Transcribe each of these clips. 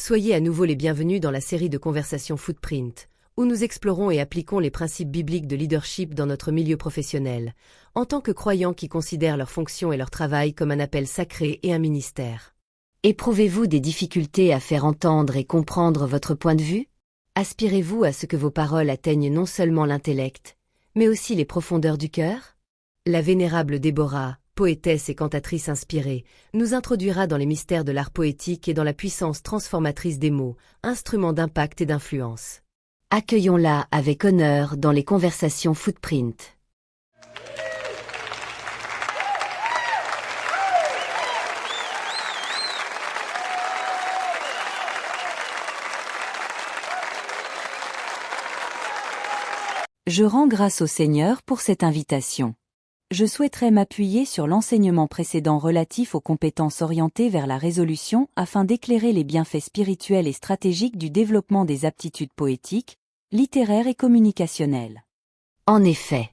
Soyez à nouveau les bienvenus dans la série de conversations Footprint, où nous explorons et appliquons les principes bibliques de leadership dans notre milieu professionnel, en tant que croyants qui considèrent leur fonction et leur travail comme un appel sacré et un ministère. Éprouvez-vous des difficultés à faire entendre et comprendre votre point de vue? Aspirez-vous à ce que vos paroles atteignent non seulement l'intellect, mais aussi les profondeurs du cœur? La vénérable Déborah, poétesse et cantatrice inspirée, nous introduira dans les mystères de l'art poétique et dans la puissance transformatrice des mots, instrument d'impact et d'influence. Accueillons-la avec honneur dans les conversations Footprint. Je rends grâce au Seigneur pour cette invitation. Je souhaiterais m'appuyer sur l'enseignement précédent relatif aux compétences orientées vers la résolution afin d'éclairer les bienfaits spirituels et stratégiques du développement des aptitudes poétiques, littéraires et communicationnelles. En effet,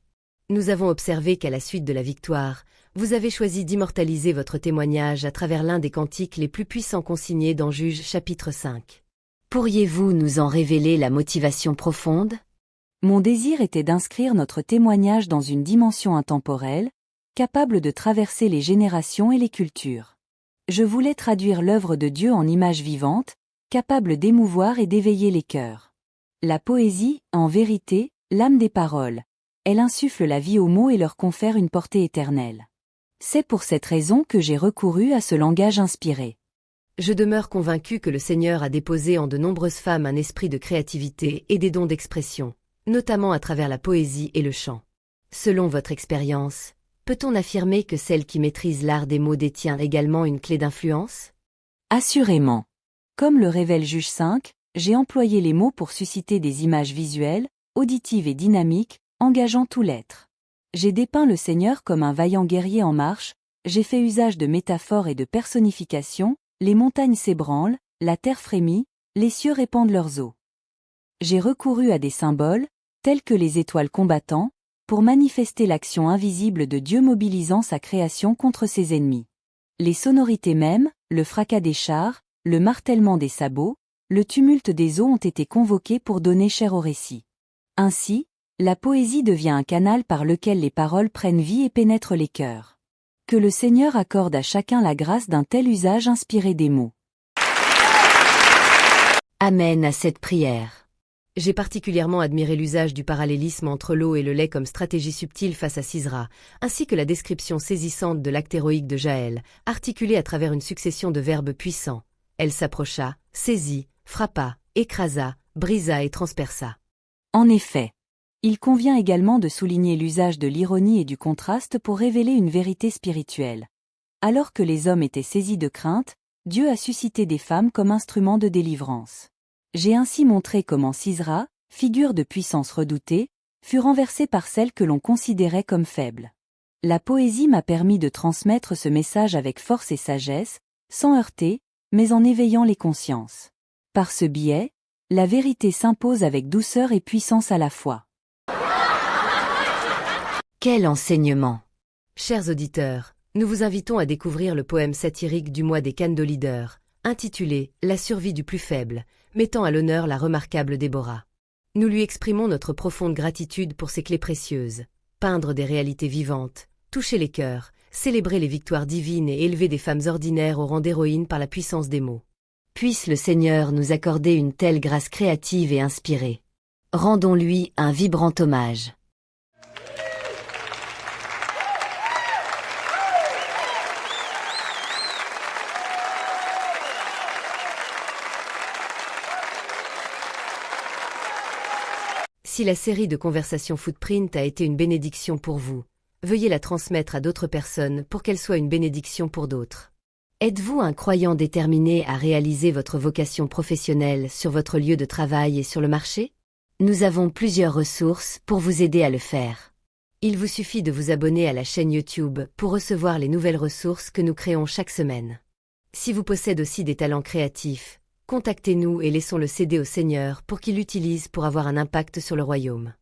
nous avons observé qu'à la suite de la victoire, vous avez choisi d'immortaliser votre témoignage à travers l'un des cantiques les plus puissants consignés dans Juges chapitre 5. Pourriez-vous nous en révéler la motivation profonde? Mon désir était d'inscrire notre témoignage dans une dimension intemporelle, capable de traverser les générations et les cultures. Je voulais traduire l'œuvre de Dieu en images vivantes, capables d'émouvoir et d'éveiller les cœurs. La poésie, en vérité, l'âme des paroles. Elle insuffle la vie aux mots et leur confère une portée éternelle. C'est pour cette raison que j'ai recouru à ce langage inspiré. Je demeure convaincu que le Seigneur a déposé en de nombreuses femmes un esprit de créativité et des dons d'expression, notamment à travers la poésie et le chant. Selon votre expérience, peut-on affirmer que celle qui maîtrise l'art des mots détient également une clé d'influence? Assurément. Comme le révèle Juge 5, j'ai employé les mots pour susciter des images visuelles, auditives et dynamiques, engageant tout l'être. J'ai dépeint le Seigneur comme un vaillant guerrier en marche, j'ai fait usage de métaphores et de personnifications, les montagnes s'ébranlent, la terre frémit, les cieux répandent leurs eaux. J'ai recouru à des symboles, tels que les étoiles combattant, pour manifester l'action invisible de Dieu mobilisant sa création contre ses ennemis. Les sonorités mêmes, le fracas des chars, le martèlement des sabots, le tumulte des eaux ont été convoqués pour donner chair au récit. Ainsi, la poésie devient un canal par lequel les paroles prennent vie et pénètrent les cœurs. Que le Seigneur accorde à chacun la grâce d'un tel usage inspiré des mots. Amen à cette prière. J'ai particulièrement admiré l'usage du parallélisme entre l'eau et le lait comme stratégie subtile face à Sisera, ainsi que la description saisissante de l'acte héroïque de Jaël, articulée à travers une succession de verbes puissants. Elle s'approcha, saisit, frappa, écrasa, brisa et transperça. En effet, il convient également de souligner l'usage de l'ironie et du contraste pour révéler une vérité spirituelle. Alors que les hommes étaient saisis de crainte, Dieu a suscité des femmes comme instruments de délivrance. J'ai ainsi montré comment Sisera, figure de puissance redoutée, fut renversée par celle que l'on considérait comme faible. La poésie m'a permis de transmettre ce message avec force et sagesse, sans heurter, mais en éveillant les consciences. Par ce biais, la vérité s'impose avec douceur et puissance à la fois. Quel enseignement! Chers auditeurs, nous vous invitons à découvrir le poème satirique du mois des Cannes de Leader, intitulé « La survie du plus faible », mettant à l'honneur la remarquable Déborah. Nous lui exprimons notre profonde gratitude pour ses clés précieuses. Peindre des réalités vivantes, toucher les cœurs, célébrer les victoires divines et élever des femmes ordinaires au rang d'héroïnes par la puissance des mots. Puisse le Seigneur nous accorder une telle grâce créative et inspirée. Rendons-lui un vibrant hommage. Si la série de conversations Footprint a été une bénédiction pour vous, veuillez la transmettre à d'autres personnes pour qu'elle soit une bénédiction pour d'autres. Êtes-vous un croyant déterminé à réaliser votre vocation professionnelle sur votre lieu de travail et sur le marché? Nous avons plusieurs ressources pour vous aider à le faire. Il vous suffit de vous abonner à la chaîne YouTube pour recevoir les nouvelles ressources que nous créons chaque semaine. Si vous possédez aussi des talents créatifs, contactez-nous et laissons-le céder au Seigneur pour qu'il l'utilise pour avoir un impact sur le royaume.